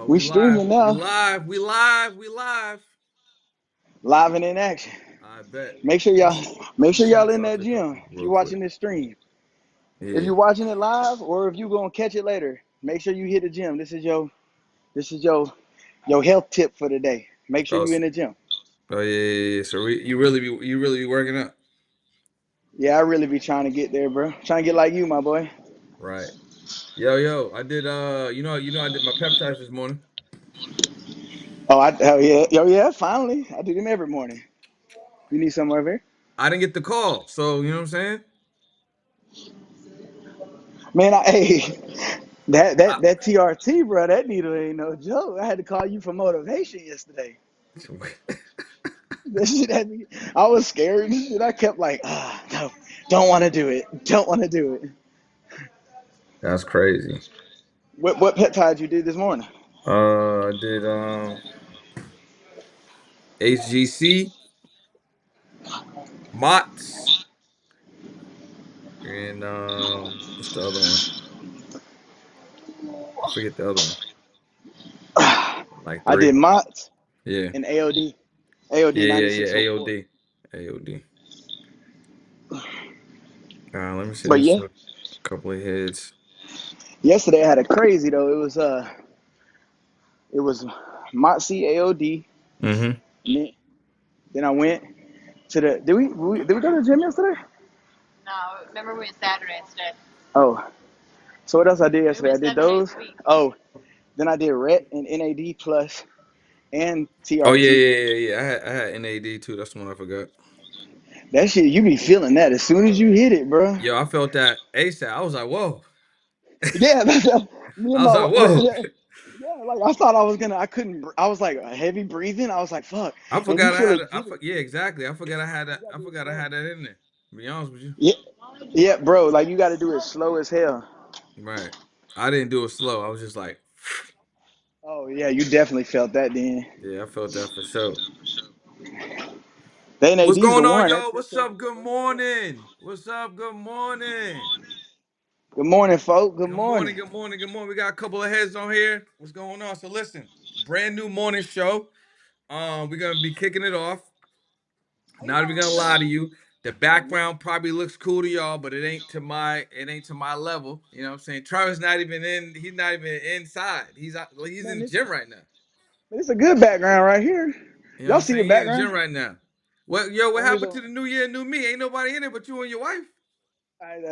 We We streaming live. We now, live. We live. We live. live and in action. I bet. Make sure y'all, make sure y'all Shouts in out that to a couple gym if real you're quick. watching this stream. If Yeah. you're watching it live or if you gonna catch it later, make sure you hit the gym. This is your health tip for the day. Make sure Oh, you in the gym. oh yeah, yeah, yeah. So you really be working out, Yeah, I really be trying to get there, bro. Trying to get like you, my boy. right? Yo, I did. I did my peptides this morning. Oh yeah, yeah. Finally, I do them every morning. You need some over here, I didn't get the call, so you know what I'm saying. man. Hey, that I, that that TRT, bro. That needle ain't no joke. I had to call you for motivation yesterday. That shit had me. I was scared and shit. I kept like, no, don't want to do it. Don't want to do it. That's crazy. What peptide you did this morning? I did HGC, MOTS, and what's the other one? I forget the other one. Like I three. did MOTS Yeah. and AOD. AOD Yeah. 9604. AOD. AOD. Let me send But this yeah, to a couple of heads. yesterday I had a crazy though. It was MOTS AOD. Mm-hmm. Then I went to the. Did we go to the gym yesterday? No, remember we went Saturday instead. Oh, so what else I did We yesterday? went I did 7 days those. a week. Oh, then I did RET and NAD plus and Oh yeah, TRT. yeah, yeah, yeah. I had NAD too. That's the one I forgot. That shit, you be feeling that as soon as you hit it, bro. Yo, I felt that ASAP. I was like, whoa. Yeah, me and I was my like, whoa. yeah, yeah. Like I thought I was gonna, I couldn't. I was like heavy breathing. I was like, fuck. I And you forgot I feel had it. it. Yeah, exactly. I forgot I had that. I forgot I had that in there. To be honest with you. Yeah, yeah, bro. Like you got to do it slow as hell. Right. I didn't do it slow. I was just like, Oh yeah, you definitely felt that then. yeah, I felt that for sure. The What's NAD's the going on, one. yo? That What's stuff up? is Good way quicker. morning. What's up? Good morning. Good morning, folk. Good Good morning. morning. Good morning. Good morning. We got a couple of heads on here. What's going on? So listen, brand new morning show. We're gonna be kicking it off. Not even gonna lie to you. The background probably looks cool to y'all, but it ain't to my level. You know what I'm saying? Travis not even in, he's not even inside. He's in Man, the gym right now. it's a good background right here. You know what Y'all I'm see the saying? He in the background? gym right now. What Only happened the. to the new year, new me? Ain't nobody in it but you and your wife.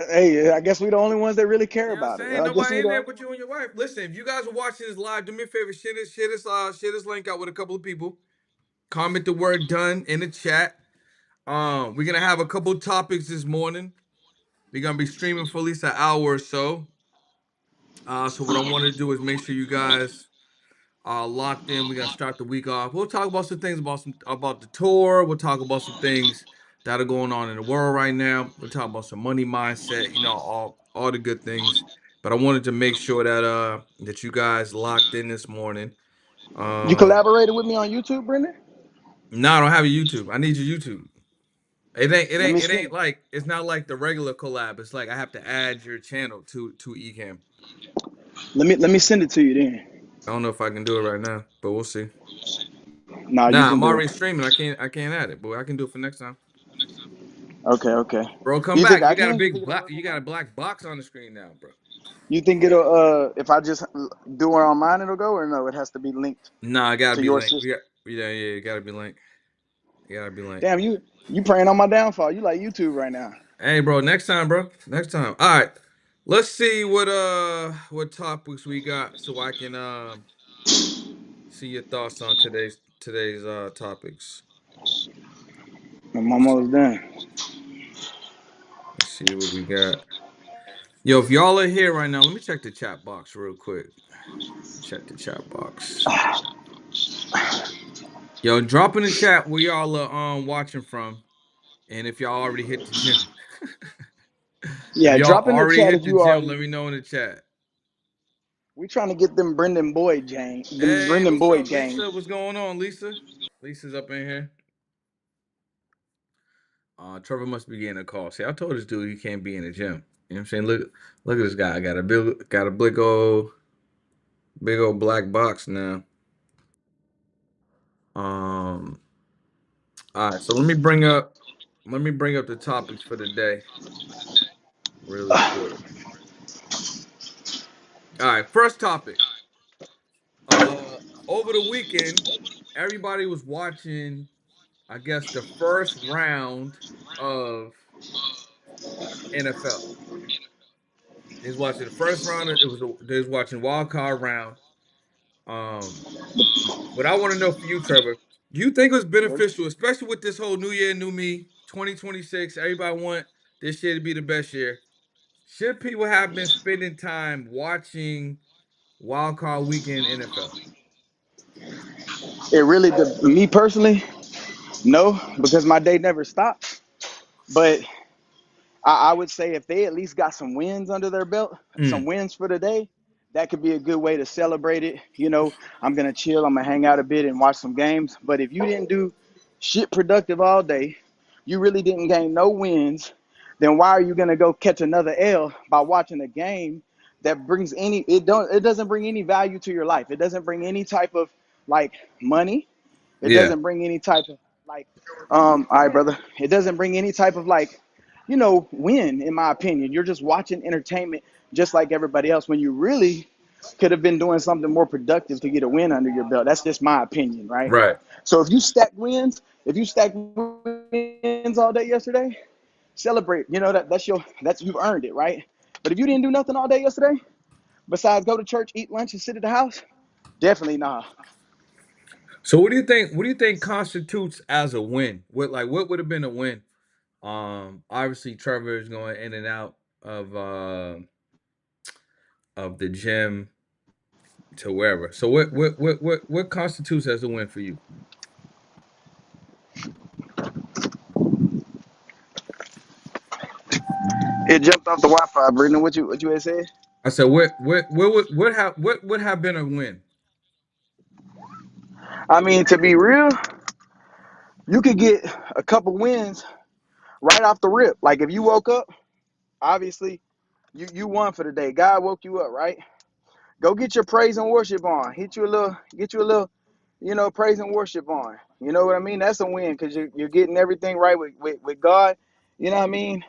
Hey, I guess we the only ones that really care You know what I'm about it. saying? I guess Nobody we in the there only but you ones. and your wife. Listen, if you guys are watching this live, do me a favor, share this link out with a couple of people. Comment the word done in the chat. We're gonna have a couple topics this morning. We're gonna be streaming for at least an hour or so. So what I want to do is make sure you guys are locked in. We're gonna start the week off. We'll talk about some things about the tour. We'll talk about some things that are going on in the world right now. We'll talk about some money mindset, all the good things. But I wanted to make sure that you guys locked in this morning. You Um collaborated with me on YouTube, Brendan? no, I don't have a YouTube. I need your YouTube. Let me It send ain't it. like it's not like the regular collab. It's like I have to add your channel to Ecamm. Let me send it to you then. I don't know if I can do it right now, but we'll see. Nah, you Nah, can I'm do it. already streaming. I can't add it, but I can do it for next time. Okay, okay. Bro, come You think back. I can? You think it'll work You on got a mine? black box on the screen now, bro. You think it'll if I just do it on mine it'll go or no? It has to be linked Nah, it gotta to be your linked. system. It gotta be linked. It gotta be linked. Damn, you praying on my downfall. You like YouTube right now. Hey, bro, next time, bro. Next time. All right. Let's see what topics we got so I can see your thoughts on today's topics. I'm almost done. Let's see what we got. Yo, if y'all are here right now, let me check the chat box real quick. Check the chat box. Yo, drop in the chat where y'all are watching from, and if y'all already hit the gym. If Yeah, y'all drop in the already chat if hit the you gym, already let me did. know in the chat. We trying to get them Hey, Brendan what's Boyd up, gang. Lisa? What's going on, Lisa? Lisa's up in here. Trevor must be getting a call. See, I told this dude he can't be in the gym. You know what I'm saying? Look at this guy. Got a big old. Big old black box now. Um. All right. So let me bring up the topics for the day really quick. All right. First topic. Over the weekend, everybody was watching. I guess the first round of NFL. They was watching the first round. They was watching wild card round. Um, what I want to know for you, Trevor, do you think it was beneficial, especially with this whole New Year, New Me, 2026? Everybody want this year to be the best year. Should people have been spending time watching Wild Card Weekend NFL? It really, me personally, no, because my day never stops. But I would say if they at least got some wins under their belt, some Mm, wins for the day, that could be a good way to celebrate it. I'm gonna chill, I'm gonna hang out a bit and watch some games. But if you didn't do shit productive all day, you really didn't gain no wins, then why are you gonna go catch another L by watching a game that brings any it doesn't bring any value to your life. It doesn't bring any type of like money. It yeah, doesn't bring any type of like, all right, brother. It doesn't bring any type of like, win, in my opinion. You're just watching entertainment just like everybody else when you really could have been doing something more productive to get a win under your belt. That's just my opinion, right? right. So if you stack wins all day yesterday, celebrate. That's you've earned it, right? But if you didn't do nothing all day yesterday, besides go to church, eat lunch, and sit at the house, definitely nah. So what do you think? What do you think constitutes as a win? What would have been a win? Obviously Trevor is going in and out of the gym to wherever. So what constitutes as a win for you? It jumped off the Wi-Fi, Brendan. What you had said? I said what would have been a win? I mean, to be real, you could get a couple wins right off the rip. Like if you woke up, obviously you won for the day. God woke you up, right? Go get your praise and worship on. Get you a little, praise and worship on. You know what I mean? That's a win because you're getting everything right with God. You know what I mean?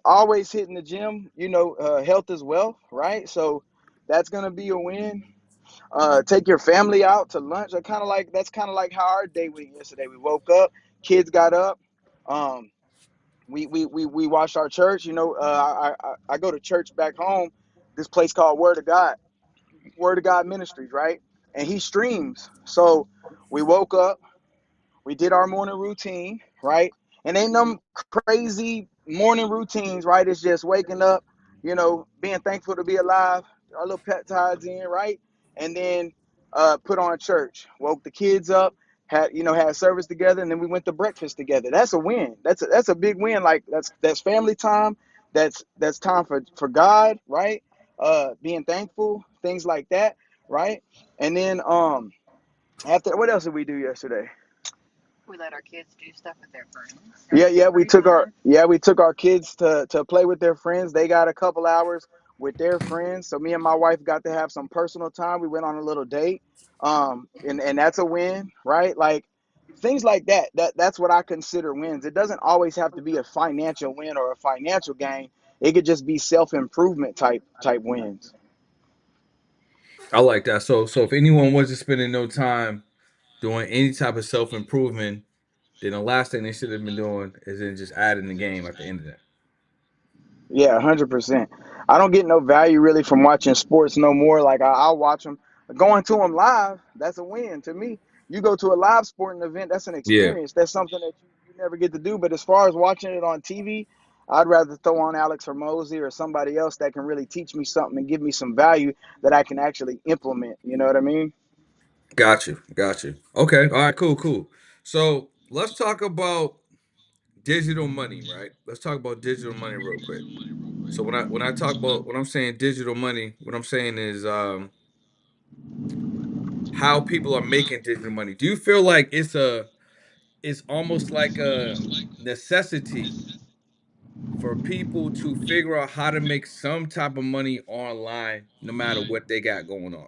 Always hitting the gym. Health is wealth, right? So that's gonna be a win. Take your family out to lunch. That's kind of like how our day went yesterday. We woke up, kids got up. Um, we watched our church. I go to church back home. This place called Word of God Ministries, right? And he streams. So we woke up, we did our morning routine, right? And ain't no crazy morning routines, right? It's just waking up, being thankful to be alive, our little peptides in, right? And then put on church, woke the kids up, had service together, and then we went to breakfast together. That's a win. That's a big win. Like that's family time. That's time for God, right? Being thankful, things like that, right? And then after what else did we do yesterday? We let our kids do stuff with their friends. That Yeah, was yeah, we pretty took our fun. yeah, we took our kids to play with their friends. They got a couple hours with their friends. So me and my wife got to have some personal time. We went on a little date. And that's a win, right? Like things like that. That's what I consider wins. It doesn't always have to be a financial win or a financial gain. It could just be self-improvement type wins. I like that. So if anyone wasn't spending no time doing any type of self improvement, then the last thing they should have been doing is then just adding the game at the end of that. Yeah, 100%. I don't get no value really from watching sports no more. Like I'll watch them, going to them live. That's a win to me. You go to a live sporting event, that's an Yeah, experience. That's something that you never get to do. But as far as watching it on TV, I'd rather throw on Alex Hormozy or somebody else that can really teach me something and give me some value that I can actually implement. You know what I mean? got you, got you. Okay, all right, cool, cool. So let's talk about digital money, right? Let's talk about digital money real quick. So when I talk about when I'm saying digital money, what I'm saying is how people are making digital money. Do you feel like it's almost like a necessity for people to figure out how to make some type of money online, no matter what they got going on?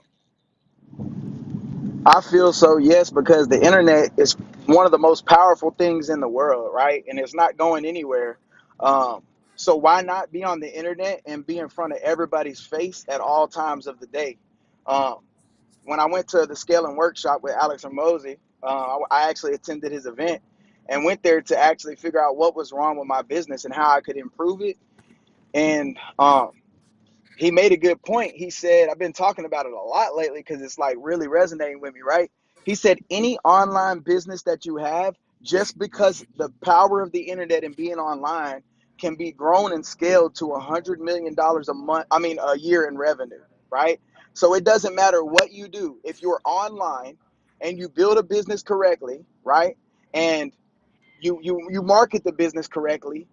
I feel so, yes, because the internet is one of the most powerful things in the world, right? And it's not going anywhere. Um, so why not be on the internet and be in front of everybody's face at all times of the day? Um, when I went to the scaling workshop with Alex Ramosi, I actually attended his event and went there to actually figure out what was wrong with my business and how I could improve it. And he made a good point. He said, I've been talking about it a lot lately because it's like really resonating with me, right? He said, any online business that you have, just because the power of the internet and being online can be grown and scaled to $100 million a month, I mean, a year in revenue, right? So it doesn't matter what you do. If you're online and you build a business correctly, right? And you market the business correctly,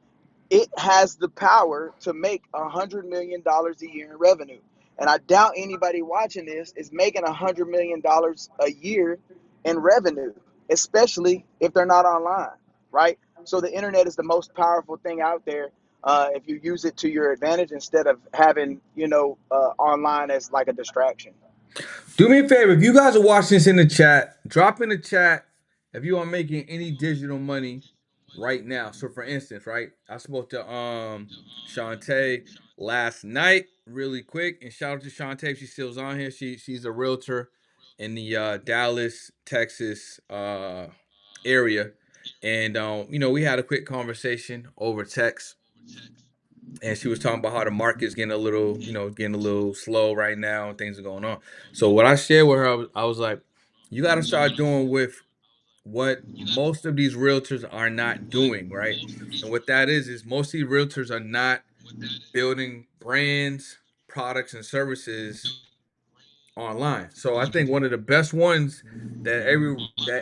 it has the power to make $100 million a year in revenue. And I doubt anybody watching this is making $100 million a year in revenue, especially if they're not online, right? So the internet is the most powerful thing out there if you use it to your advantage instead of having, online as like a distraction. Do me a favor, if you guys are watching this in the chat, drop in the chat if you are making any digital money right now. So for instance, right, I spoke to Shantae last night really quick, and shout out to Shantae if she still's on here. She's a realtor in the Dallas, Texas area. And we had a quick conversation over text, and she was talking about how the market's getting a little, getting a little slow right now, and things are going on. So what I shared with her, I was like, you got to start doing with what most of these realtors are not doing, right? And what that is most of these realtors are not building brands, products, and services online. So I think one of the best ones that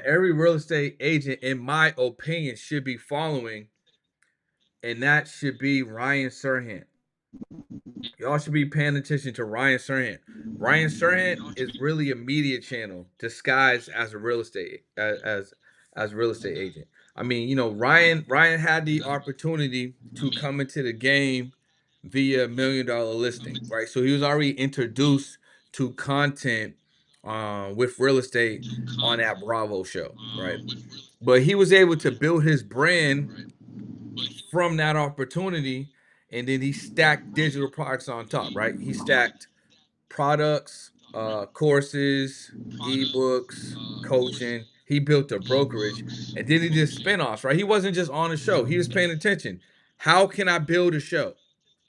every real estate agent, in my opinion, should be following, and that should be Ryan Serhant. Y'all should be paying attention to Ryan Serhant. Ryan Serhant is really a media channel disguised as a real estate as a real estate agent. I mean, Ryan had the opportunity to come into the game via $1 million listing, right? So he was already introduced to content with real estate on that Bravo show, right? But he was able to build his brand from that opportunity, and then he stacked digital products on top, right? He stacked products, courses, ebooks, coaching. He built a brokerage, and then he did spinoffs, right? He wasn't just on a show. He was paying attention. How can I build a show?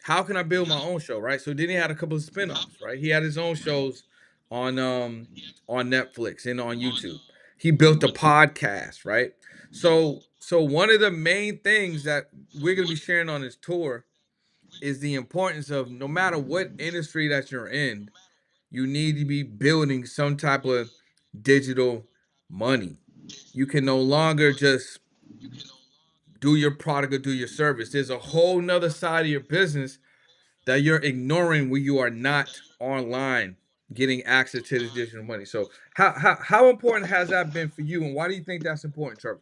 How can I build my own show, right? So then he had a couple of spinoffs, right? He had his own shows on on Netflix and on YouTube. He built a podcast, right? So one of the main things that we're gonna be sharing on this tour is the importance of, no matter what industry that you're in, you need to be building some type of digital money. You can no longer just do your product or do your service. There's a whole nother side of your business that you're ignoring when you are not online getting access to this digital money. So how important has that been for you, and why do you think that's important, Trevor?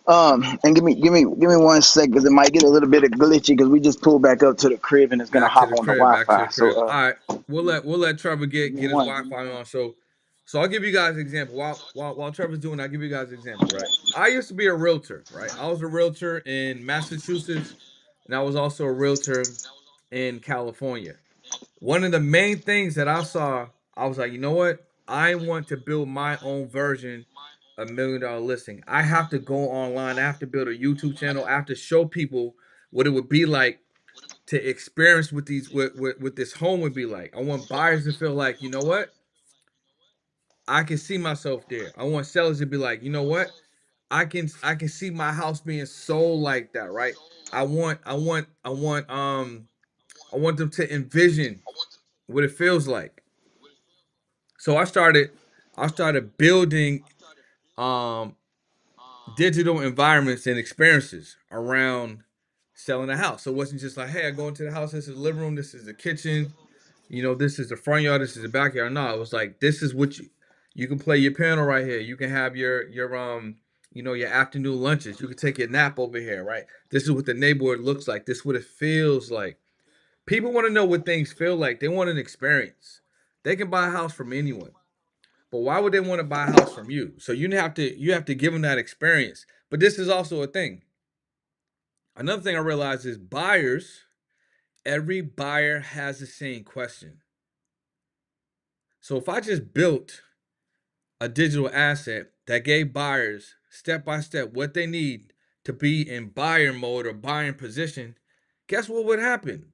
And give me 1 second because it might get a little bit of glitchy because we just pulled back up to the crib and it's gonna Back to hop the on the crib. Back to the Wi-Fi. crib. So All right, we'll let Trevor give get me get his one. Wi-Fi on. So I'll give you guys an example. While Trevor's doing, I'll give you guys an example. Right, I used to be a realtor. Right, I was a realtor in Massachusetts, and I was also a realtor in California. One of the main things that I saw, I was like, you know what? I want to build my own version of $1 million listing. I have to go online. I have to build a YouTube channel. I have to show people what it would be like to experience with these with this home would be like. I want buyers to feel like, you know what? I can see myself there. I want sellers to be like, you know what? I can see my house being sold like that, right? I want them to envision what it feels like. So I started building um digital environments and experiences around selling a house. So it wasn't just like, hey, I go into the house, this is the living room, this is the kitchen, this is the front yard, this is the backyard. No, it was like, this is what you can play your piano right here. You can have your your afternoon lunches. You can take your nap over here, right? This is what the neighborhood looks like. This is what it feels like. People want to know what things feel like. They want an experience. They can buy a house from anyone, but why would they want to buy a house from you? So you have to give them that experience. But this is also a thing. Another thing I realized is buyers. Every buyer has the same question. So if I just built a digital asset that gave buyers step by step what they need to be in buyer mode or buying position, guess what would happen?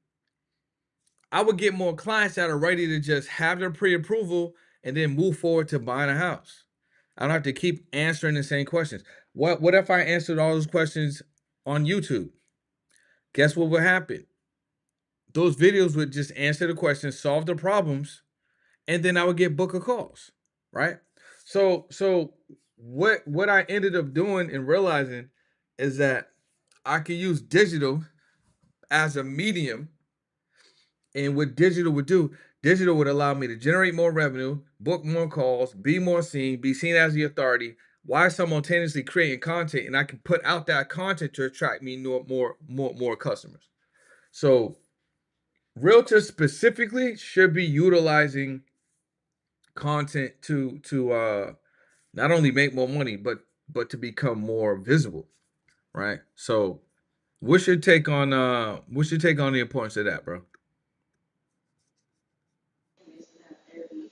I would get more clients that are ready to just have their pre-approval and then move forward to buying a house. I don't have to keep answering the same questions. What if I answered all those questions on YouTube? Guess what would happen? Those videos would just answer the questions, solve the problems, and then I would get book of calls, right? So what I ended up doing and realizing is that I could use digital as a medium, and what digital would allow me to generate more revenue, book more calls, be more seen, be seen as the authority, while simultaneously creating content, and I can put out that content to attract me more customers. So realtors specifically should be utilizing content to not only make more money but to become more visible, right? So what's your take on the importance of that, bro?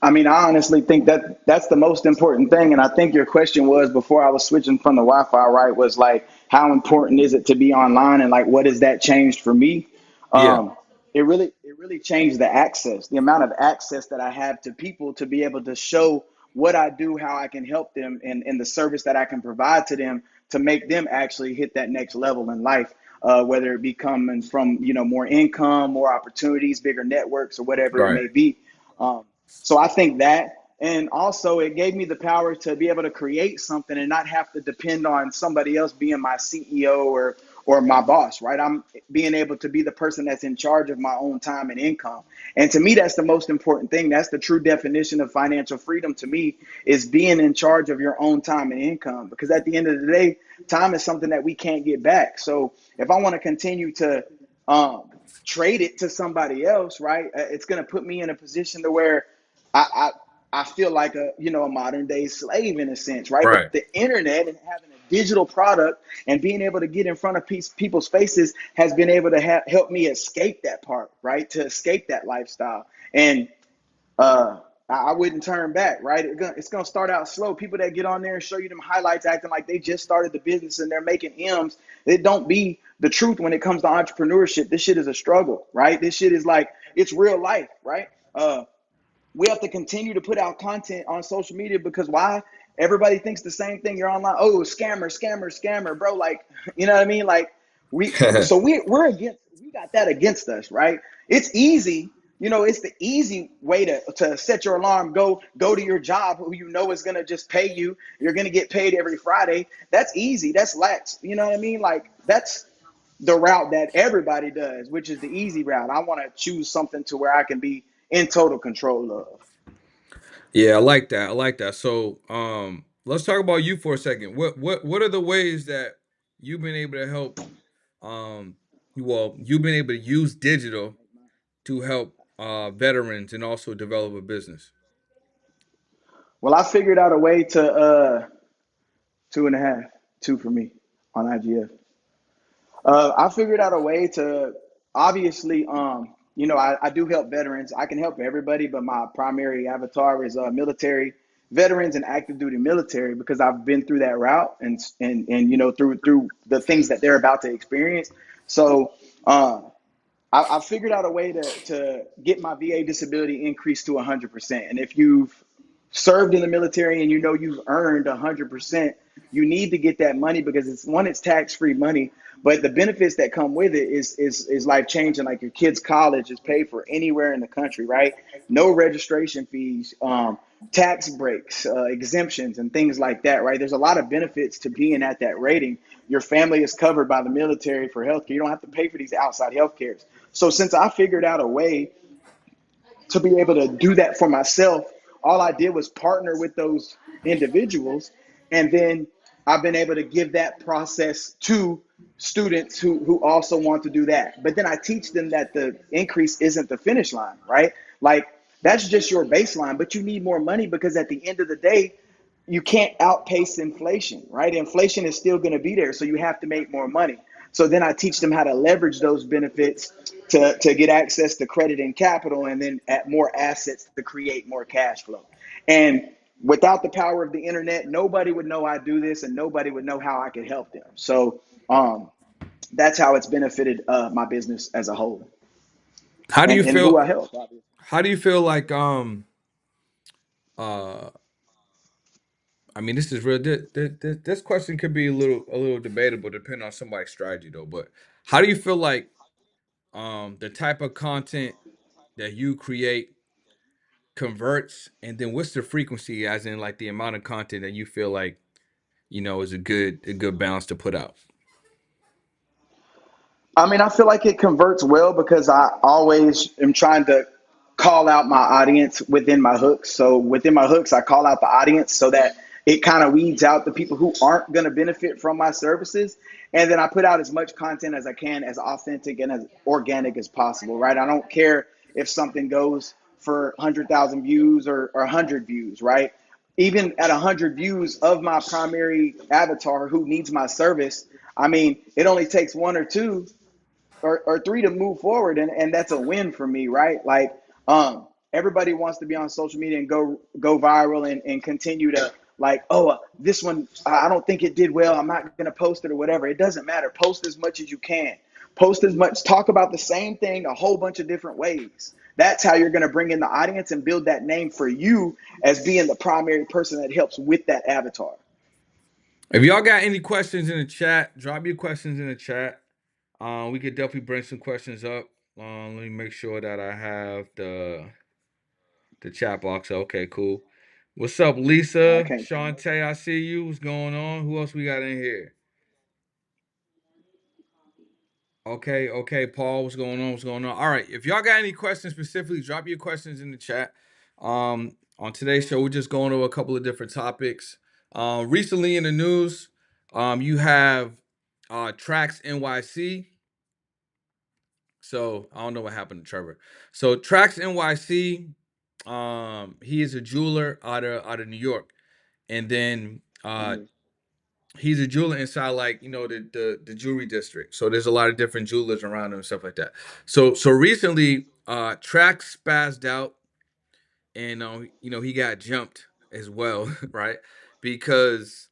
I mean, I honestly think that that's the most important thing. And I think your question was before I was switching from the Wi-Fi, right? Was like, how important is it to be online, and like, what has that changed for me? Yeah. Um, it really changed the access, the amount of access that I have to people to be able to show what I do, how I can help them, and the service that I can provide to them to make them actually hit that next level in life. Whether it be coming from more income, more opportunities, bigger networks, or whatever it Right. may be. Um, so I think that, and also it gave me the power to be able to create something and not have to depend on somebody else being my CEO or my boss, right? I'm being able to be the person that's in charge of my own time and income. And to me, that's the most important thing. That's the true definition of financial freedom to me, is being in charge of your own time and income. Because at the end of the day, time is something that we can't get back. So if I want to continue to um, trade it to somebody else, right, it's going to put me in a position to where I, I I feel like a modern day slave in a sense, right? But Right. the internet and having a digital product and being able to get in front of people's faces has been able to help me escape that part, right? To escape that lifestyle. And uh, I wouldn't turn back, right? It's gonna start out slow. People that get on there and show you them highlights, acting like they just started the business and they're making M's. It don't be the truth when it comes to entrepreneurship. This shit is a struggle, right? This shit is like, it's real life, right? We have to continue to put out content on social media, because why? Everybody thinks the same thing. You're online. Oh, scammer, scammer, scammer, bro. Like, you know what I mean? Like, we're against, we got that against us, right? It's easy. It's the easy way to set your alarm, go to your job, who is gonna just pay you. You're gonna get paid every Friday. That's easy. That's lax. You know what I mean? Like, that's the route that everybody does, which is the easy route. I want to choose something to where I can be in total control of. Yeah, I like that. I like that. So, let's talk about you for a second. What are the ways that you've been able to help? Um, you've been able to use digital to help veterans and also develop a business. Well, I figured out a way to 2.5, two for me on IGF. I figured out a way to, obviously, I do help veterans. I can help everybody, but my primary avatar is military veterans and active duty military, because I've been through that route, and through the things that they're about to experience. So uh, I figured out a way to get my VA disability increased to 100%. And if you've served in the military and you've earned 100%, you need to get that money, because it's tax free money, but the benefits that come with it is life changing. Like, your kid's college is paid for anywhere in the country, right? No registration fees, tax breaks, exemptions, and things like that, right? There's a lot of benefits to being at that rating. Your family is covered by the military for healthcare. You don't have to pay for these outside healthcares. So since I figured out a way to be able to do that for myself, all I did was partner with those individuals, and then I've been able to give that process to students who also want to do that. But then I teach them that the increase isn't the finish line, right? Like that's just your baseline, but you need more money because at the end of the day, you can't outpace inflation, right? Inflation is still going to be there, so you have to make more money. So then I teach them how to leverage those benefits to get access to credit and capital, and then at more assets to create more cash flow. And without the power of the internet, nobody would know I do this, and nobody would know how I could help them. So that's how it's benefited my business as a whole, How do you and who feel? I help. Obviously. How do you feel like uh I mean, this is real. This question could be a little debatable depending on somebody's strategy though. But how do you feel like the type of content that you create converts, and then what's the frequency, as in like the amount of content that you feel like is a good balance to put out? I mean, I feel like it converts well because I always am trying to call out my audience within my hooks. So within my hooks, I call out the audience so that it kind of weeds out the people who aren't going to benefit from my services. And then I put out as much content as I can, as authentic and as organic as possible, right? I don't care if something goes for 100,000 views or 100 views, right? Even at 100 views of my primary avatar who needs my service, I mean, it only takes one or two or three to move forward, and that's a win for me, right? Like everybody wants to be on social media and go viral and continue to like, oh, this one I don't think it did well, I'm not going to post it or whatever. It doesn't matter. Post as much as you can. Post as much, talk about the same thing a whole bunch of different ways. That's how you're going to bring in the audience and build that name for you as being the primary person that helps with that avatar. If y'all got any questions in the chat, drop your questions in the chat. We could definitely bring some questions up. Let me make sure that I have the chat box. Okay, cool. What's up, I Lisa? can't see much. Shantae, I see you. What's going on? Who else we got in here? Okay, okay, Paul, what's going on? What's going on? All right, if y'all got any questions specifically, drop your questions in the chat. On today's show, we're just going over a couple of different topics. Recently in the news, you have Trax NYC. So I don't know what happened to Trevor. So Trax NYC, he is a jeweler out of New York, and then he's a jeweler inside, like, the jewelry district. So there's a lot of different jewelers around him and stuff like that. So recently, Trax spazzed out, and he got jumped as well, right? Because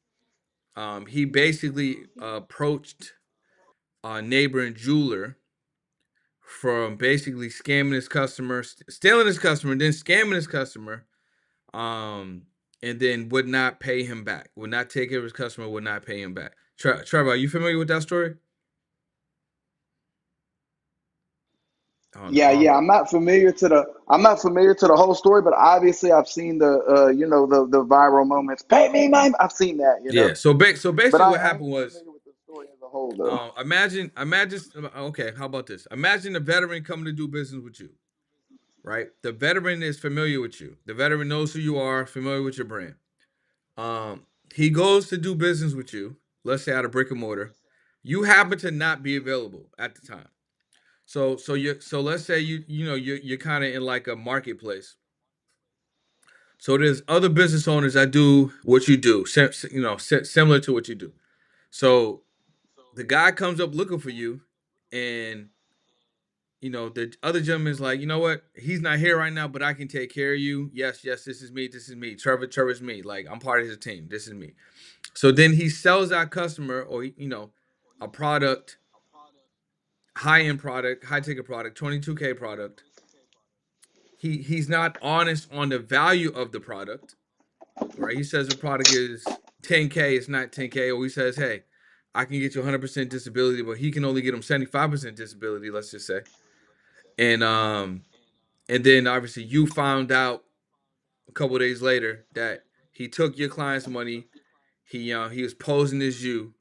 he basically approached a neighboring jeweler from basically scamming his customer, stealing his customer, then scamming his customer, um, and then would not pay him back. Would not take care of his customer. Would not pay him back. Trevor, are you familiar with that story? I don't know. Yeah, yeah, I'm not familiar to the whole story, but obviously I've seen the the viral moments. Pay me, man. I've seen that, Yeah. So but basically, what I happened ain't was, familiar with the story as a whole though. imagine. Okay, how about this? Imagine a veteran coming to do business with you, right? The veteran is familiar with you. The veteran knows who you are, familiar with your brand. Um, he goes to do business with you. Let's say out of brick and mortar. You happen to not be available at the time. So let's say you're kind of in like a marketplace. So there's other business owners that do what you do, similar to what you do. So the guy comes up looking for you, and the other gentleman's like, you know what? He's not here right now, but I can take care of you. Yes, yes, this is me. This is me. Trevor's me. Like, I'm part of his team. This is me. So then he sells that customer, or a product, high end product, high ticket product, 22K product. He's not honest on the value of the product, right? He says the product is 10K, it's not 10K, or he says, hey, I can get you 100% disability, but he can only get him 75% disability, let's just say. And then obviously you found out a couple of days later that he took your client's money. He was posing as you,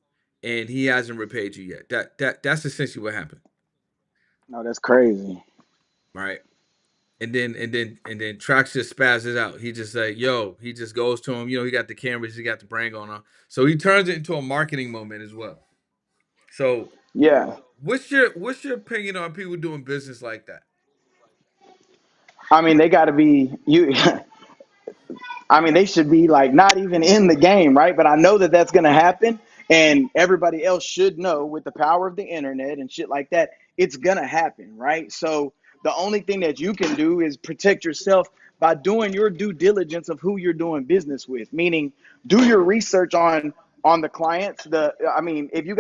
and he hasn't repaid you yet. That's essentially what happened, No, that's crazy. right? and then Trax just spazzes out. He just like, yo, he just goes to him. He got the cameras, he got the brain going on. So he turns it into a marketing moment as well. So Yeah. what's your opinion on people doing business like that? I mean, they got to be you. I mean, they should be like not even in the game, right? But I know that that's going to happen, and everybody else should know with the power of the internet and shit like that, it's going to happen, right? So the only thing that you can do is protect yourself by doing your due diligence of who you're doing business with, meaning do your research on the clients. I mean, if you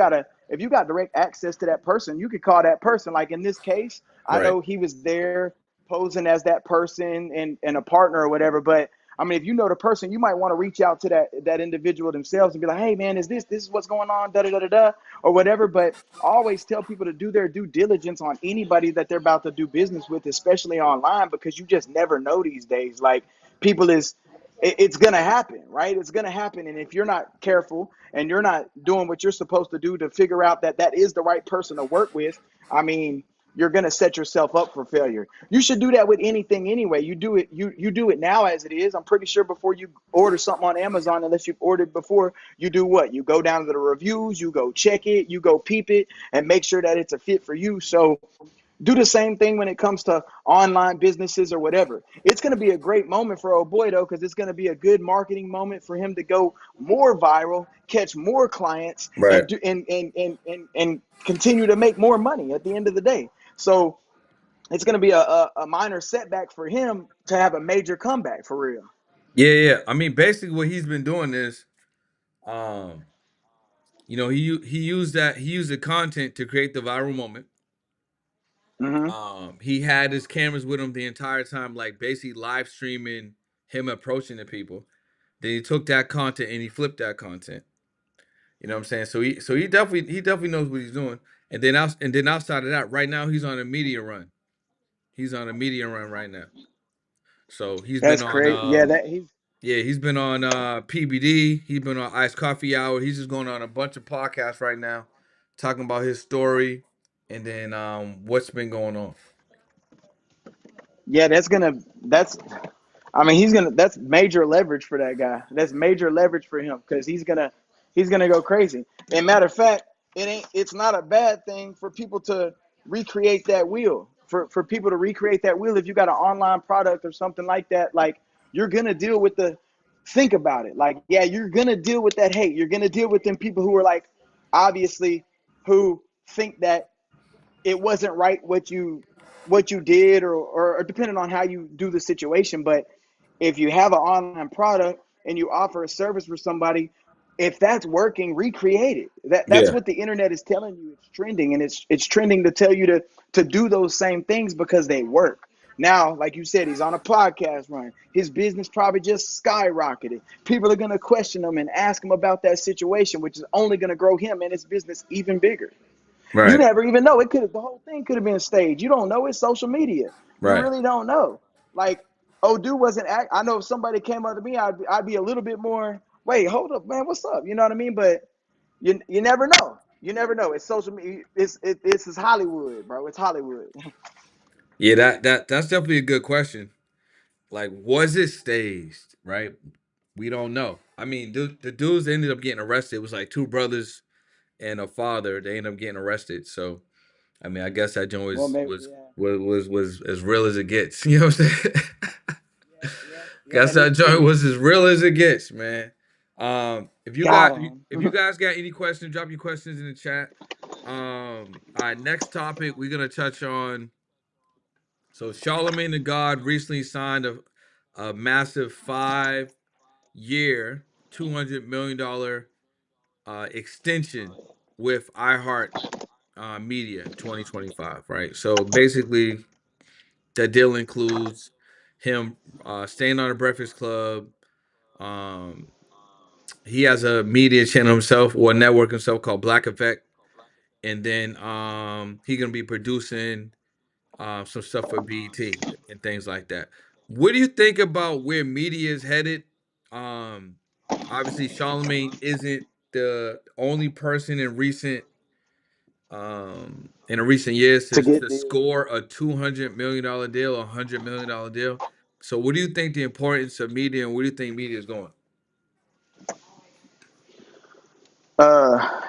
got direct access to that person, you could call that person. Like in this case, I Right. know he was there posing as that person and a partner or whatever, but I mean, if you know the person, you might want to reach out to that individual themselves and be like, "Hey, man, this is what's going on?" Da da da da da, or whatever. But I always tell people to do their due diligence on anybody that they're about to do business with, especially online, because you just never know these days. Like people is, it's gonna happen, right? It's gonna happen, and if you're not careful and you're not doing what you're supposed to do to figure out that that is the right person to work with, I mean, you're going to set yourself up for failure. You should do that with anything anyway. You do it now as it is. I'm pretty sure before you order something on Amazon, unless you've ordered before, you do what? You go down to the reviews, you go check it, you go peep it and make sure that it's a fit for you. So do the same thing when it comes to online businesses or whatever. It's going to be a great moment for old boy though, because it's going to be a good marketing moment for him to go more viral, catch more clients, Right. and do and continue to make more money at the end of the day. So it's going to be a minor setback for him to have a major comeback for real. Yeah, yeah. I mean, basically what he's been doing is, um, he used the content to create the viral moment. Hmm. He had his cameras with him the entire time, like basically live streaming him approaching the people. Then he took that content and he flipped that content. You know what I'm saying? So he definitely knows what he's doing. And then outside of that, right now he's on a media run. He's on a media run right now. So he's been That's on crazy. Yeah, that he's yeah, he's been on PBD, he's been on Iced Coffee Hour, he's just going on a bunch of podcasts right now, talking about his story and then what's been going on. yeah, that's I mean, that's major leverage for that guy. That's major leverage for him because he's gonna go crazy. And matter of fact, it's not a bad thing for people to recreate that wheel. For people to recreate that wheel, if you got an online product or something like that, like you're gonna deal with the think about it. Like, yeah, you're gonna deal with that hate. You're gonna deal with them people who are like obviously who think that it wasn't right what you did or depending on how you do the situation. But if you have an online product and you offer a service for somebody, if that's working, recreate it. That's Yeah. what the internet is telling you. It's trending, and it's trending to tell you to do those same things because they work. Now, like you said, he's on a podcast run. His business probably just skyrocketed. People are gonna question him and ask him about that situation, which is only gonna grow him and his business even bigger. You Right. never even know. The whole thing could have been staged. You don't know. It's social media. You Right. really don't know. Like, oh, dude wasn't act. I know if somebody came up to me, I'd be a little bit more. Wait, hold up, man. What's up? You know what I mean? But you never know. You never know. It's social media. It's Hollywood, bro. It's Hollywood. Yeah, that's definitely a good question. Like, was it staged? Right? We don't know. I mean, the dudes ended up getting arrested. It was like two brothers and a father. They ended up getting arrested. So, I mean, I guess that joint Well, was maybe. was Yeah. was was, was as real as it gets. You know what I'm saying? Yep. Yep. Yeah. Guess And that it's joint and was as real as it gets, man. If you got got him. if you guys got any questions, drop your questions in the chat. All right, next topic we're gonna touch on. So Charlemagne the God recently signed a massive 5-year, $200 million extension with iHeart Media 2025. Right. So basically, that deal includes him staying on the Breakfast Club. Um, he has a media channel himself or a network himself called Black Effect, and then he gonna be producing some stuff for BET and things like that. What do you think about where media is headed? Um, Obviously, Charlemagne isn't the only person in recent in the recent years to get to deals. score a $200 million deal, $100 million deal. So, what do you think the importance of media, and where do you think media is going?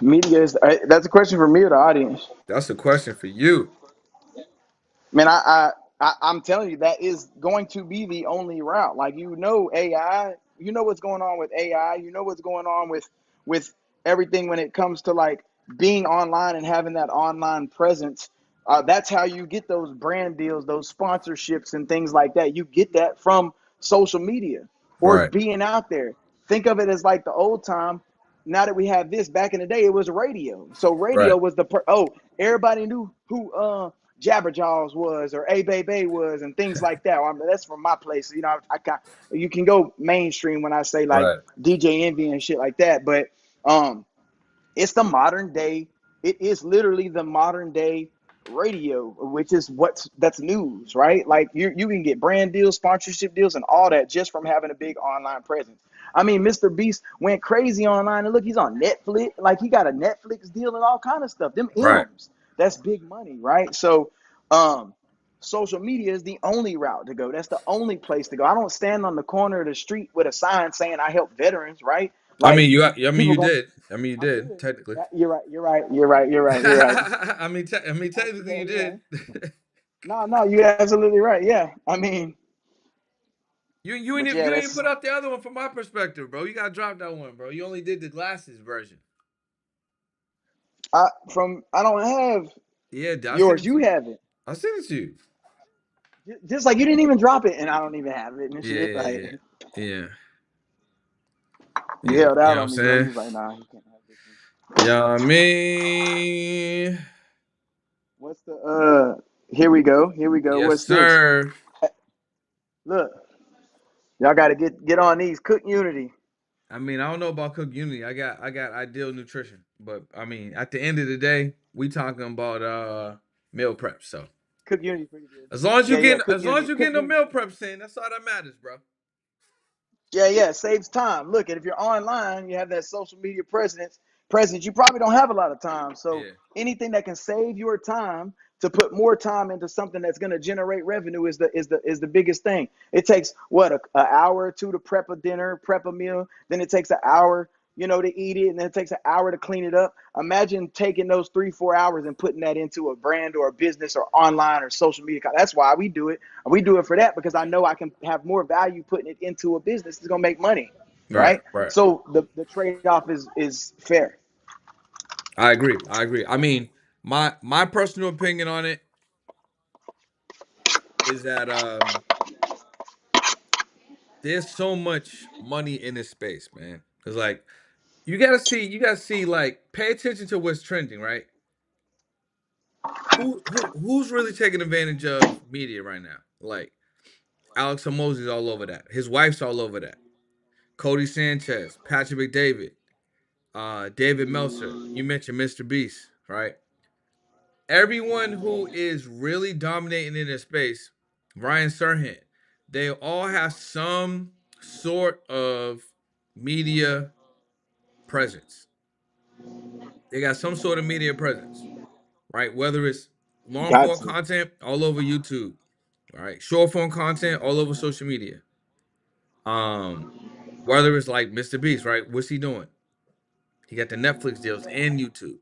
Media is that's a question for me or the audience. That's a question for you. Man, I'm telling you that is going to be the only route. Like AI, you know what's going on with AI, you know what's going on with everything when it comes to like being online and having that online presence. That's how you get those brand deals, those sponsorships, and things like that. You get that from social media or Right, being out there. Think of it as like the old time. Now that we have this, back in the day, it was radio. So right, radio was everybody knew who Jabberjaws was or A Bay Bay was and things like that. I mean, that's from my place. You know, you can go mainstream when I say like right. DJ Envy and shit like that, but um, it's the modern day. It is literally the modern day radio, which is that's news, right? Like you can get brand deals, sponsorship deals, and all that just from having a big online presence. I mean, Mr. Beast went crazy online, and look, he's on Netflix. Like he got a Netflix deal and all kind of stuff. Them Right. M's, that's big money, right? So, um, social media is the only route to go. That's the only place to go. I don't stand on the corner of the street with a sign saying I help veterans, right? I mean, Like people you gonna did. I mean, you I did did. technically. You're right. You're right. You're right. You're right. You're right. Technically, you Yeah, yeah. did. No, no, you're absolutely right. Yeah. I mean, but yeah, You ain't that's put out the other one from my perspective, bro. You got to drop that one, bro. You only did the glasses version. I don't have Yeah, I sent yours. it to You you. have it. I sent it to you. Just like you didn't even drop it, and I don't even have it and Yeah, shit. yeah, Like yeah, yeah, you yeah. held You out know what I'm on me, bro. You saying? was like, nah, you can't have this one. Yeah, I mean, What's the here we go. Here we go. yes, What's this? sir. Look, y'all gotta get on these. Cook Unity. I mean, I don't know about Cook Unity. I got Ideal Nutrition, but I mean, at the end of the day, we talking about meal prep. So Cook Unity pretty good. Yeah, yeah, as long as you Cook getting the Unity. meal prep in, that's all that matters, bro. Yeah, yeah, it saves time. Look, and if you're online, you have that social media presence, you probably don't have a lot of time. So Yeah. anything that can save your time to put more time into something that's going to generate revenue is the biggest thing. It takes what a hour or two to prep a dinner, prep a meal. Then it takes an hour, to eat it, and then it takes an hour to clean it up. Imagine taking those 3-4 hours and putting that into a brand or a business or online or social media. That's why we do it. We do it for that because I know I can have more value putting it into a business that's gonna make money, Right, right? right. So the trade off is fair. I agree. I agree. I mean, my personal opinion on it is that there's so much money in this space, man. Cause like you gotta see like pay attention to what's trending, right? Who's really taking advantage of media right now? Like Alex Hormozy's all over that. His wife's all over that. Cody Sanchez, Patrick McDavid, David Meltzer. You mentioned Mr. Beast, right? Everyone who is really dominating in this space, Ryan Serhant, they all have some sort of media presence. They got some sort of media presence, right? Whether it's long Got form to. content all over YouTube, all right, short form content all over social media. Um, whether it's like Mr. Beast, right? What's he doing? He got the Netflix deals and YouTube.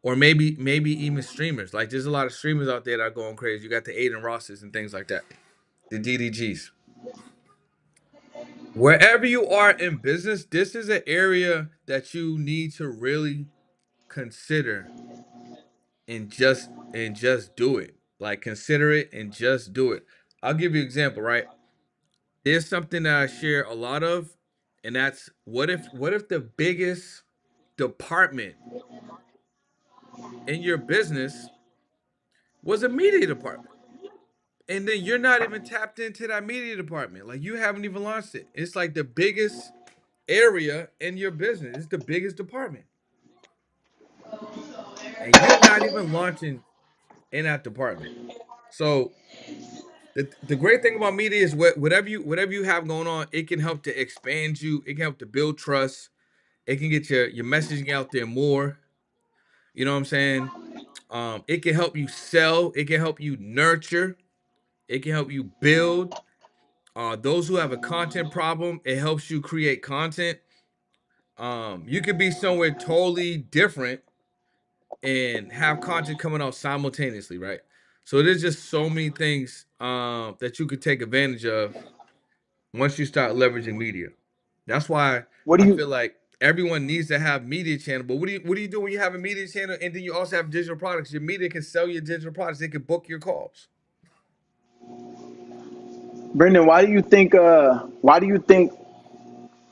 Or maybe even streamers. Like there's a lot of streamers out there that are going crazy. You got the Aiden Rosses and things like that. The DDGs. Wherever you are in business, this is an area that you need to really consider and just do it. Like consider it and just do it. I'll give you an example, right? There's something that I share a lot of, and that's what if the biggest department in your business was a media department? And then you're not even tapped into that media department. Like you haven't even launched it. It's like the biggest area in your business. It's the biggest department. And you're not even launching in that department. So the great thing about media is whatever you have going on, it can help to expand you. It can help to build trust. It can get your messaging out there more. You know what I'm saying? It can help you sell. It can help you nurture. It can help you build. Those who have a content problem, it helps you create content. You could be somewhere totally different and have content coming out simultaneously, right? So there's just so many things that you could take advantage of once you start leveraging media. That's why What do I you feel like everyone needs to have media channel. But what do you do when you have a media channel and then you also have digital products? Your media can sell your digital products. They can book your calls. Brendan, why do you think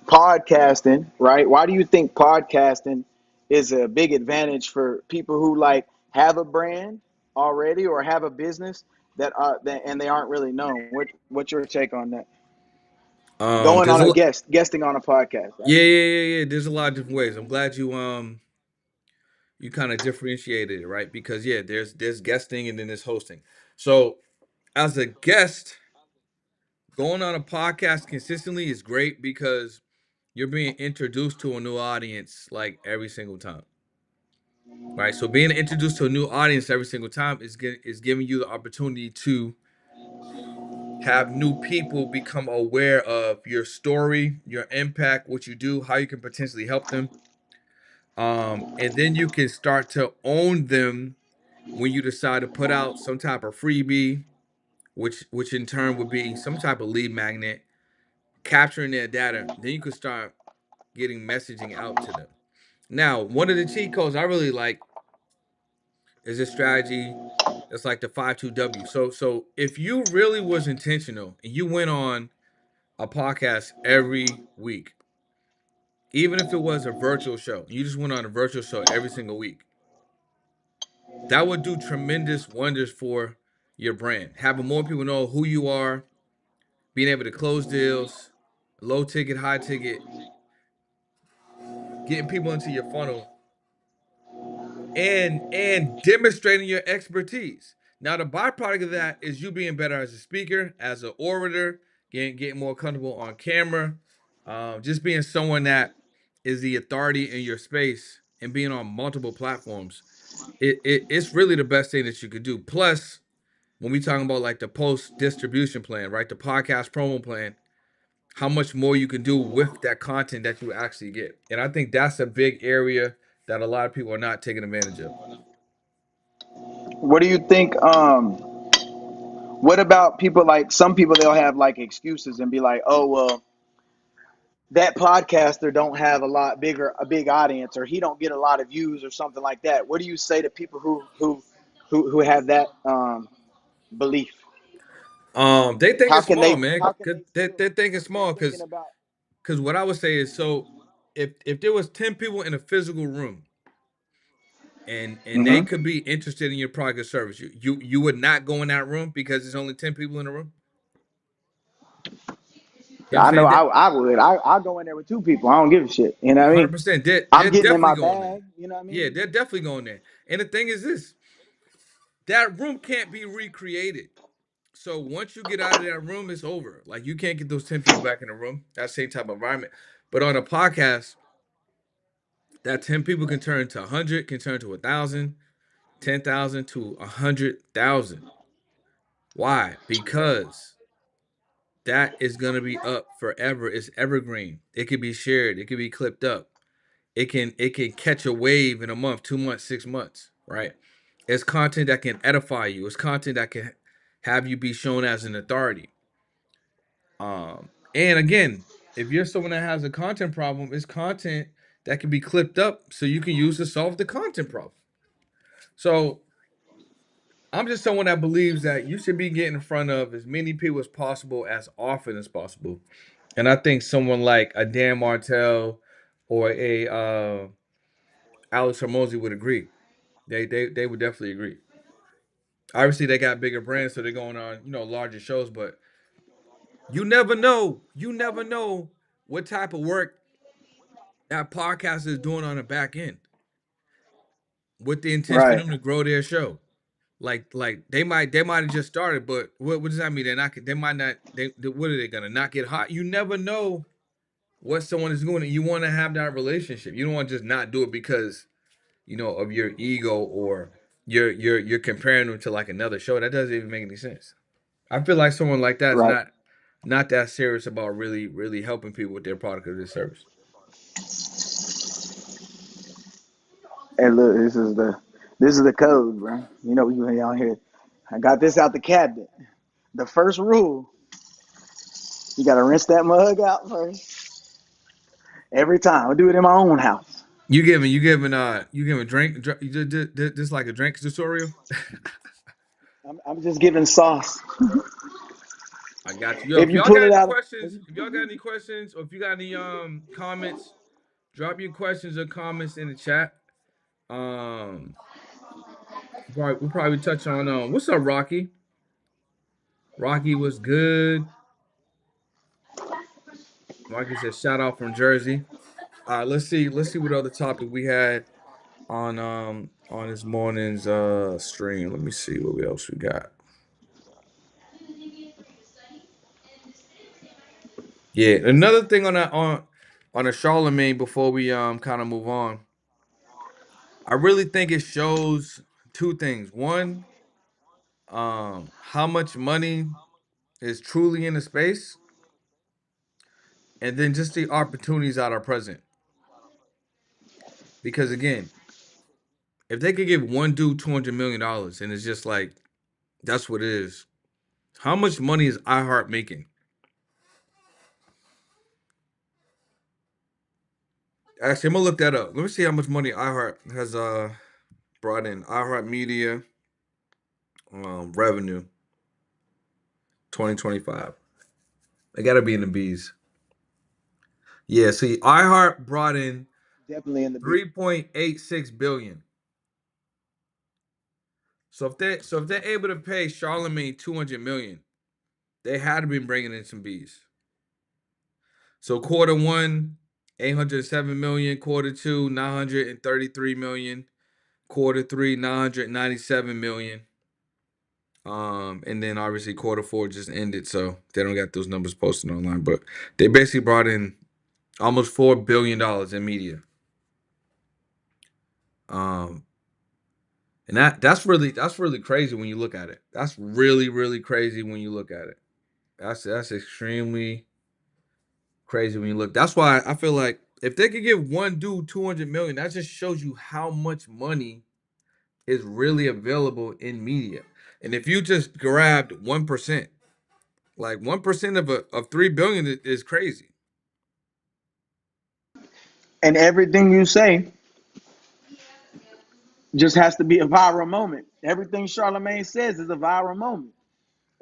podcasting, right? Why do you think podcasting is a big advantage for people who like have a brand already or have a business and they aren't really known? What's your take on that? Going There's on a a lot. guesting on a podcast, right? Yeah. There's a lot of different ways. I'm glad you kind of differentiated it, right? Because yeah, there's guesting and then there's hosting. So as a guest, going on a podcast consistently is great because you're being introduced to a new audience like every single time. Right? So being introduced to a new audience every single time is giving you the opportunity to have new people become aware of your story, your impact, what you do, how you can potentially help them. And then you can start to own them when you decide to put out some type of freebie, which in turn would be some type of lead magnet, capturing their data. Then you could start getting messaging out to them. Now, one of the cheat codes I really like is this strategy. It's like the 5-2-W. So if you really was intentional and you went on a podcast every week, even if it was a virtual show, you just went on a virtual show every single week, that would do tremendous wonders for your brand. Having more people know who you are, being able to close deals, low ticket, high ticket, getting people into your funnel, and demonstrating your expertise. Now the byproduct of that is you being better as a speaker, as an orator, getting more comfortable on camera, just being someone that is the authority in your space and being on multiple platforms. It's really the best thing that you could do. Plus, when we talking about like the post distribution plan, right? The podcast promo plan, how much more you can do with that content that you actually get. And I think that's a big area that a lot of people are not taking advantage of. What do you think? What about people like some people they'll have like excuses and be like, oh well, that podcaster don't have a big audience or he don't get a lot of views or something like that. What do you say to people who have that belief? They think How it's can small, they man. how can 'Cause they they're feel thinking if they're small thinking because about what I would say is so if there was 10 people in a physical room and they hmm could be interested in your product or service, you would not go in that room because there's only 10 people in the room. You know what I'm I know saying? I would. I'll go in there with two people. I don't give a shit. You know what I mean? 100%. They're I'm getting in definitely my going there. bag, you know what I Yeah, mean? they're definitely going there. And the thing is this, that room can't be recreated. So once you get out of that room, it's over. Like you can't get those 10 people back in the room. That same type of environment. But on a podcast, that 10 people can turn to 100, can turn to 1,000, 10,000 to 100,000. Why? Because that is going to be up forever. It's evergreen. It can be shared. It can be clipped up. It can catch a wave in a month, 2 months, 6 months, right? It's content that can edify you. It's content that can have you be shown as an authority. And again, if you're someone that has a content problem, it's content that can be clipped up so you can use to solve the content problem. So I'm just someone that believes that you should be getting in front of as many people as possible as often as possible. And I think someone like a Dan Martell or a Alex Hormozy would agree. They would definitely agree. Obviously, they got bigger brands, so they're going on larger shows. But you never know. You never know what type of work that podcast is doing on the back end with the intention for Right. them to grow their show. Like they might have just started, but what does that mean? They might not what are they gonna not get hot? You never know what someone is doing. You want to have that relationship. You don't want to just not do it because of your ego or you're comparing them to like another show. That doesn't even make any sense. I feel like someone like that is Right. not that serious about really helping people with their product or their service. And look, this is the code, bro. You know, we out here. I got this out the cabinet. The first rule: you got to rinse that mug out first every time. I do it in my own house. You giving this like a drink tutorial. I'm just giving sauce. I got you. Yo, If if you y'all pull got it any out, questions, if y'all got any questions, or if you got any comments, drop your questions or comments in the chat. Um, we'll probably touch on what's up, Rocky. Rocky was good. Rocky said shout out from Jersey. All right, let's see what other topic we had on this morning's stream. Let me see what else we got. Yeah, another thing on a Charlemagne before we kind of move on. I really think it shows two things. One, how much money is truly in the space, and then just the opportunities that are present. Because again, if they could give one dude $200 million and it's just like that's what it is. How much money is iHeart making? Actually, I'm gonna look that up. Let me see how much money iHeart has brought in. iHeart Media revenue 2025. They gotta be in the bees. Yeah, see, iHeart brought in definitely in the beat. 3.86 billion. So if they're able to pay Charlemagne 200 million, they had to be bringing in some bees. So quarter one, 807 million. Quarter two, 933 million. Quarter three, 997 million. And then obviously quarter four just ended, so they don't got those numbers posted online. But they basically brought in almost $4 billion in media. Um, and that's really crazy when you look at it. That's really crazy when you look at it. That's extremely crazy when you look. That's why I feel like if they could give one dude 200 million, that just shows you how much money is really available in media. And if you just grabbed 1%, like 1% of 3 billion is crazy. And everything you say just has to be a viral moment. Everything Charlemagne says is a viral moment.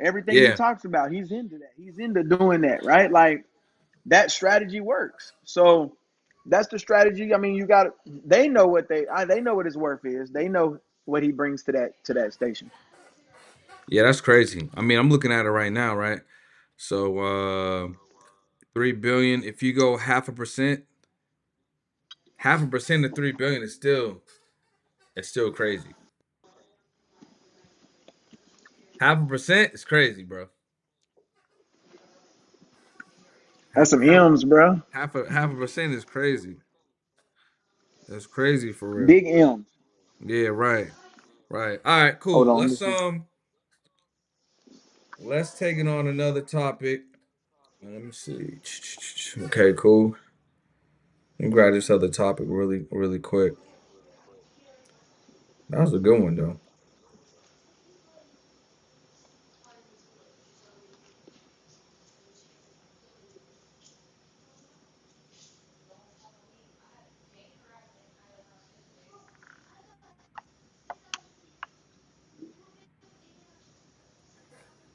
Everything he Yeah. talks about, he's into that. He's into doing that, right? Like that strategy works. So that's the strategy. I mean, you got they know what they know what his worth is. They know what he brings to that station. Yeah, that's crazy. I mean, I'm looking at it right now, right? So 3 billion, if you go half a percent of 3 billion is still crazy. Half a percent is crazy, bro. That's Half some half M's, bro. half a percent is crazy. That's crazy for real. Big M's. Yeah, right. Right. All right, Hold cool. on, Let's this is let's take it on another topic. Let me see. Okay, cool. Let me grab this other topic really quick. That was a good one though.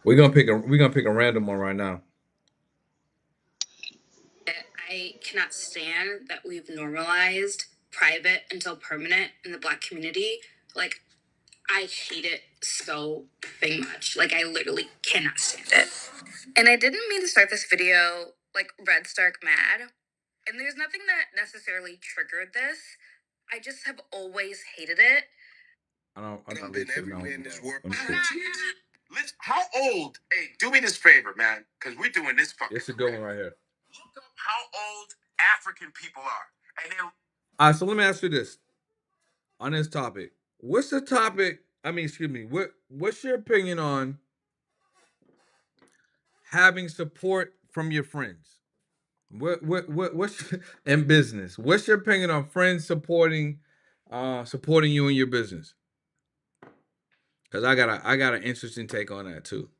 We're gonna pick a random one right now. I cannot stand that we've normalized private until permanent in the Black community. Like, I hate it so very much. Like, I literally cannot stand it. And I didn't mean to start this video like Red Stark mad. And there's nothing that necessarily triggered this. I just have always hated it. I don't been everywhere in this world. How old? Hey, do me this favor, man, because we're doing this fucking. It's a good one right here. Look up how old African people are, and then All right, so let me ask you this on this topic. what's the topic? I mean, excuse me. What's your opinion on having support from your friends? What's in business? What's your opinion on friends supporting you in your business? Because I got an interesting take on that too.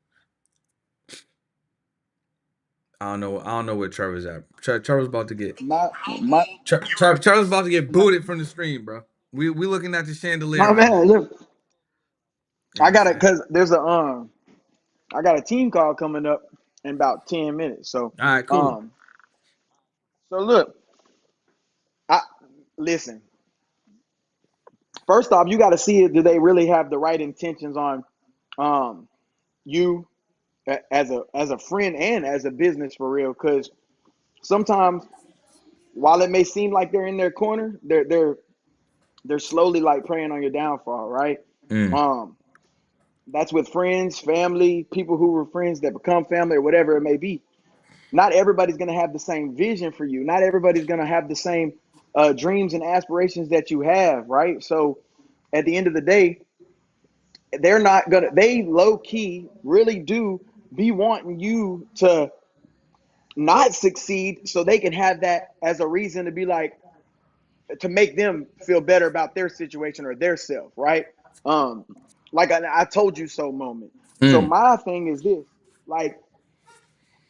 I don't know where Trevor's at. Trevor's about to get My Trevor's about to get my, booted from the stream, bro. We looking at the chandelier my right man, now. look, You know I what I'm got it saying? because I got a team call coming up in about 10 minutes. All right, cool. Um, so look, I listen. First off, you got to see it. Do they really have the right intentions on um you as a friend and as a business for real? Because sometimes while it may seem like they're in their corner, they're slowly like preying on your downfall, right? Mm, Um, that's with friends, family, people who were friends that become family or whatever it may be. Not everybody's going to have the same vision for you. Not everybody's going to have the same dreams and aspirations that you have, right? So at the end of the day, they're not going to, they low key really do be wanting you to not succeed so they can have that as a reason to be like, to make them feel better about their situation or their self, right? Um, like I told you so moment. So mm. my thing is this, like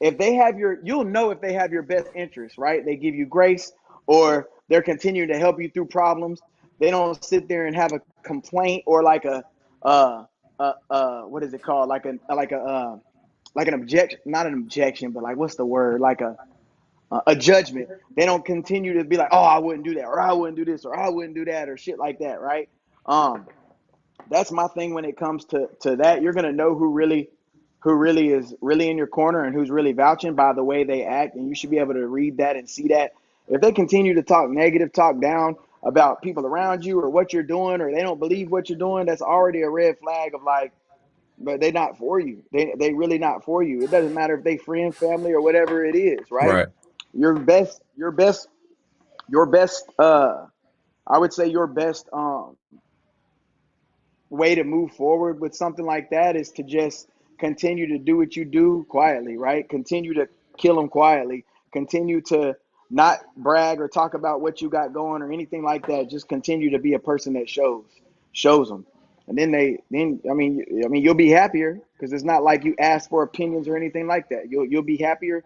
if they have your, you'll know if they have your best interest, right? They give you grace or they're continuing to help you through problems. They don't sit there and have a complaint or what is it called? Like an objection, not an objection, but like what's the word? Like a judgment. They don't continue to be like, oh, I wouldn't do that, or I wouldn't do this, or I wouldn't do that, or shit like that, right? Um, that's my thing when it comes to that. You're gonna know who really is really in your corner and who's really vouching by the way they act, and you should be able to read that and see that. If they continue to talk negative, talk down about people around you or what you're doing, or they don't believe what you're doing, that's already a red flag of like, but they're not for you. They really not for you. It doesn't matter if they friend, family, or whatever it is, right? Right. Your best I would say your best way to move forward with something like that is to just continue to do what you do quietly, right? Continue to kill them quietly. Continue to not brag or talk about what you got going or anything like that. Just continue to be a person that shows them. And then I mean you'll be happier because it's not like you ask for opinions or anything like that. You'll be happier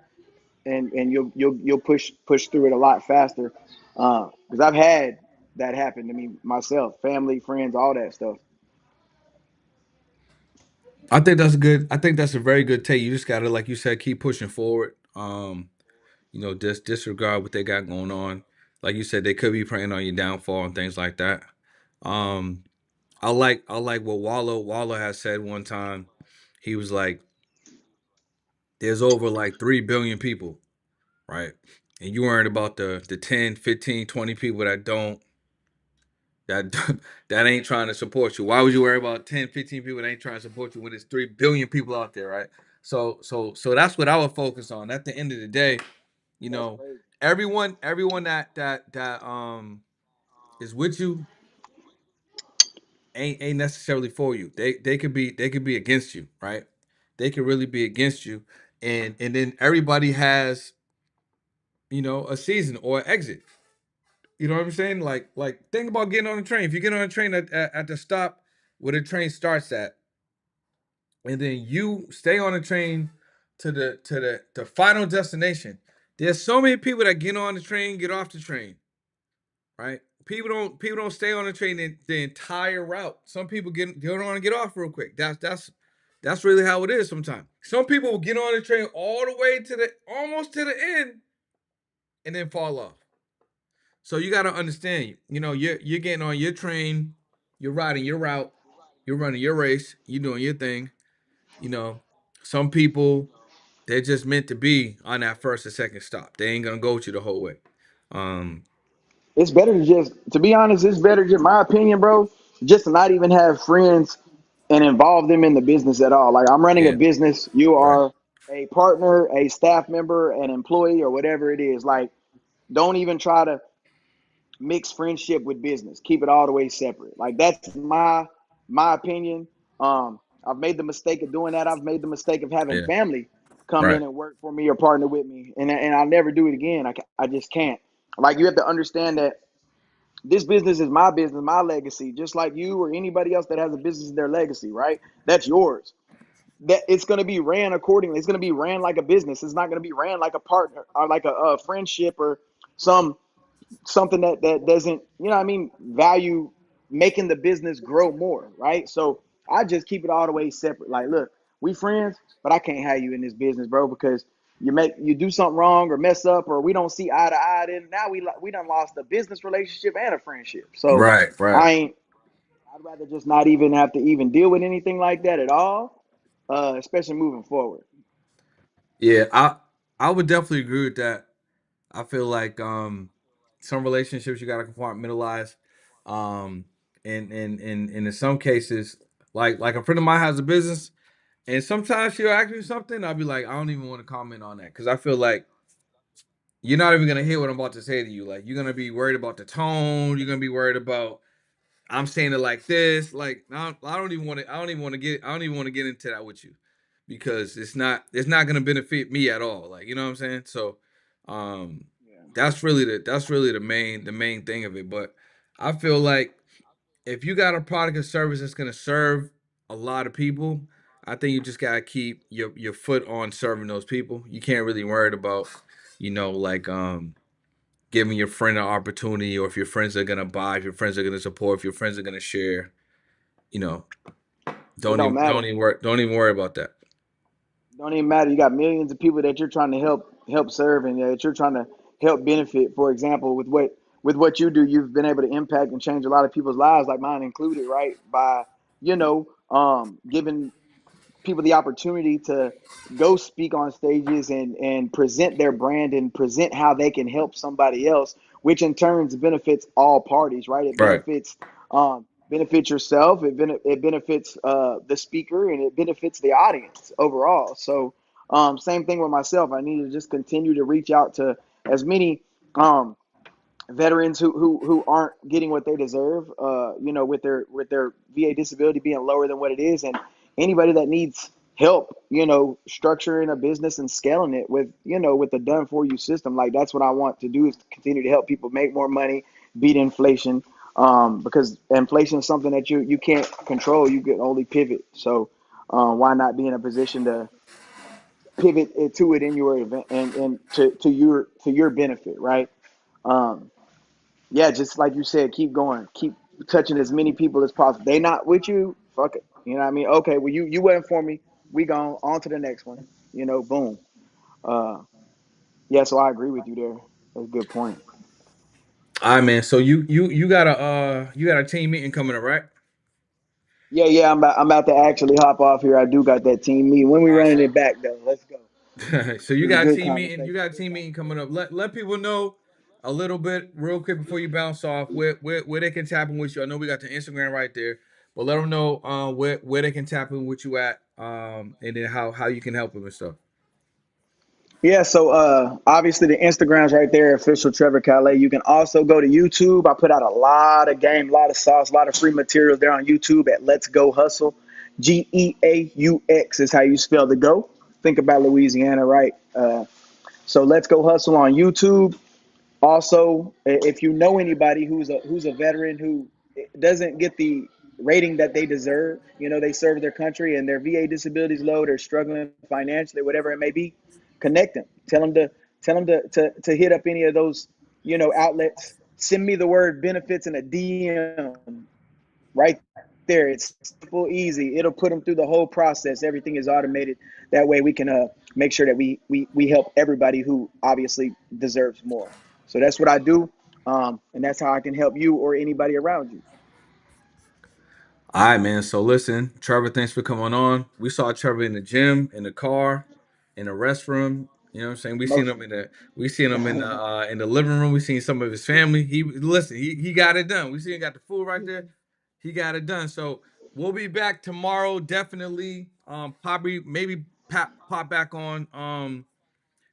and you'll push through it a lot faster. Because I've had that happen to me myself, family, friends, all that stuff. I think that's good. I think that's a very good take. You just gotta, like you said, keep pushing forward. Just disregard what they got going on. Like you said, they could be preying on your downfall and things like that. Um, I like what Wallow has said one time. He was like, "There's over like 3 billion people, right? And you worried about the 10, 15, 20 people that that ain't trying to support you. Why would you worry about 10, 15 people that ain't trying to support you when there's 3 billion people out there, right? So that's what I would focus on. At the end of the day, you That's know, crazy. everyone that is with you ain't necessarily for you. They could be against you, right? They could really be against you, and then everybody has a season or an exit. You know what I'm saying? Like think about getting on a train. If you get on a train at the stop where the train starts at, and then you stay on the train to the final destination. There's so many people that get on the train, get off the train, right? People don't stay on the train the entire route. Some people get on and get off real quick. That's really how it is sometimes. Some people will get on the train all the way to the almost to the end and then fall off. So you got to understand, you're getting on your train, you're riding your route, you're running your race, you're doing your thing. You know, some people they're just meant to be on that first or second stop. They ain't gonna go with you the whole way. Um, It's better to just, to be honest, it's better, just my opinion, bro, just to not even have friends and involve them in the business at all. Like I'm running a yeah, business, you right. are a partner, a staff member, an employee, or whatever it is. Like, don't even try to mix friendship with business. Keep it all the way separate. Like that's my opinion. I've made the mistake of doing that. I've made the mistake of having Yeah. family come in Right. and work for me or partner with me, and I'll never do it again. I just can't. Like you have to understand that this business is my business, my legacy, just like you or anybody else that has a business in their legacy, right? That's yours. That it's going to be ran accordingly. It's going to be ran like a business. It's not going to be ran like a partner or like a friendship or some something that doesn't, you know what I mean, value making the business grow more, right? So I just keep it all the way separate. Like, look, we friends, but I can't have you in this business, bro, because you do something wrong or mess up or we don't see eye to eye. Then now we done lost a business relationship and a friendship. So Right. Right. I ain't. I'd rather just not even have to even deal with anything like that at all, especially moving forward. Yeah, I would definitely agree with that. I feel like some relationships you gotta compartmentalize. Um and in some cases, like a friend of mine has a business and sometimes she'll ask me something, I'll be like, I don't even want to comment on that. Cause I feel like you're not even gonna hear what I'm about to say to you. Like you're gonna be worried about the tone, you're gonna be worried about I'm saying it like this. Like I don't even want to. I don't even want to get. I don't even want to get into that with you because it's not gonna benefit me at all. Like you know what I'm saying. So, um, Yeah. that's really the main thing of it. But I feel like if you got a product or service that's gonna serve a lot of people, I think you just gotta keep your foot on serving those people. You can't really worry about, like giving your friend an opportunity or if your friends are gonna buy, if your friends are gonna support, if your friends are gonna share, you know, It don't matter. don't even worry about that. Don't even matter. You got millions of people that you're trying to help serve and that you're trying to help benefit. For example, with what you do, you've been able to impact and change a lot of people's lives, like mine included, right? By giving people the opportunity to go speak on stages and present their brand and present how they can help somebody else, which in turns benefits all parties, right? It Right. benefits yourself, it benefits the speaker, and it benefits the audience overall. So same thing with myself. I need to just continue to reach out to as many um, veterans who aren't getting what they deserve, with their VA disability being lower than what it is, and anybody that needs help, structuring a business and scaling it with the done for you system. Like that's what I want to do is to continue to help people make more money, beat inflation, because inflation is something that you can't control. You can only pivot. So why not be in a position to pivot it to it in your event and to your benefit, right? Um, yeah, just like you said, keep going, keep touching as many people as possible. They not with you, fuck it. You know what I mean? Okay, well you waiting for me. We gone on to the next one. Boom. Uh, yeah, so I agree with you there. That's a good point. All right, man. So you got a team meeting coming up, right? Yeah, yeah, I'm about to actually hop off here. I do got that team meeting. When we All right, running so it back though, let's go. so you It was a got a good team meeting. You conversation. got a team meeting coming up. Let people know a little bit real quick before you bounce off where they can tap in with you. I know we got the Instagram right there, but let them know where they can tap in with you at, and then how you can help them and stuff. Yeah, so obviously the Instagram's right there, official Trevor Calais. You can also go to YouTube. I put out a lot of game, a lot of sauce, a lot of free materials there on YouTube at Let's Go Hustle. GEAUX is how you spell the go. Think about Louisiana, right? So Let's Go Hustle on YouTube. Also, if you know anybody who's a veteran who doesn't get the rating that they deserve, they serve their country and their VA disabilities low, they're struggling financially, whatever it may be, connect them. Tell them to hit up any of those, outlets. Send me the word benefits in a DM right there. It's simple, easy. It'll put them through the whole process. Everything is automated. That way we can make sure that we help everybody who obviously deserves more. So that's what I do. And that's how I can help you or anybody around you. All right, man. So listen, Trevor, thanks for coming on. We saw Trevor in the gym, in the car, in the restroom. You know what I'm saying? Most We seen him in the living room. We seen some of his family. He got it done. We seen he got the food right there. He got it done. So we'll be back tomorrow, definitely. Probably maybe pop back on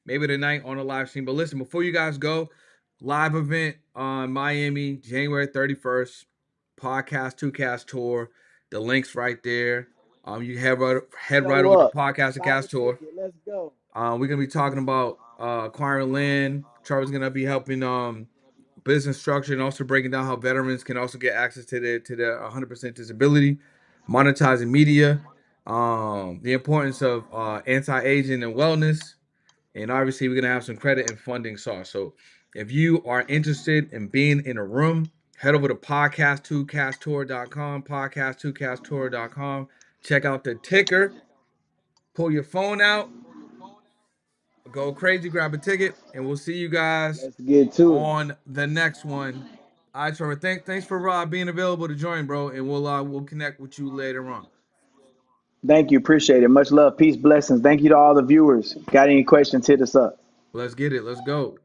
maybe tonight on a live stream. But listen, before you guys go, live event on Miami, January 31st. Podcast Two Cast Tour. The link's right there. You head right Show over to up. Podcast to Buy Cast a Tour. ticket. Let's go. We're gonna be talking about acquiring land. Trevor's gonna be helping business structure and also breaking down how veterans can also get access to their 100% disability, monetizing media, the importance of anti-aging and wellness, and obviously we're gonna have some credit and funding sauce. So if you are interested in being in a room, head over to podcast2casttour.com, podcast2casttour.com. Check out the ticker, pull your phone out, go crazy, grab a ticket, and we'll see you guys Let's get to it. on the next one. All right, Trevor. Thanks for being available to join, bro, and we'll connect with you later on. Thank you. Appreciate it. Much love. Peace, blessings. Thank you to all the viewers. Got any questions? Hit us up. Let's get it. Let's go.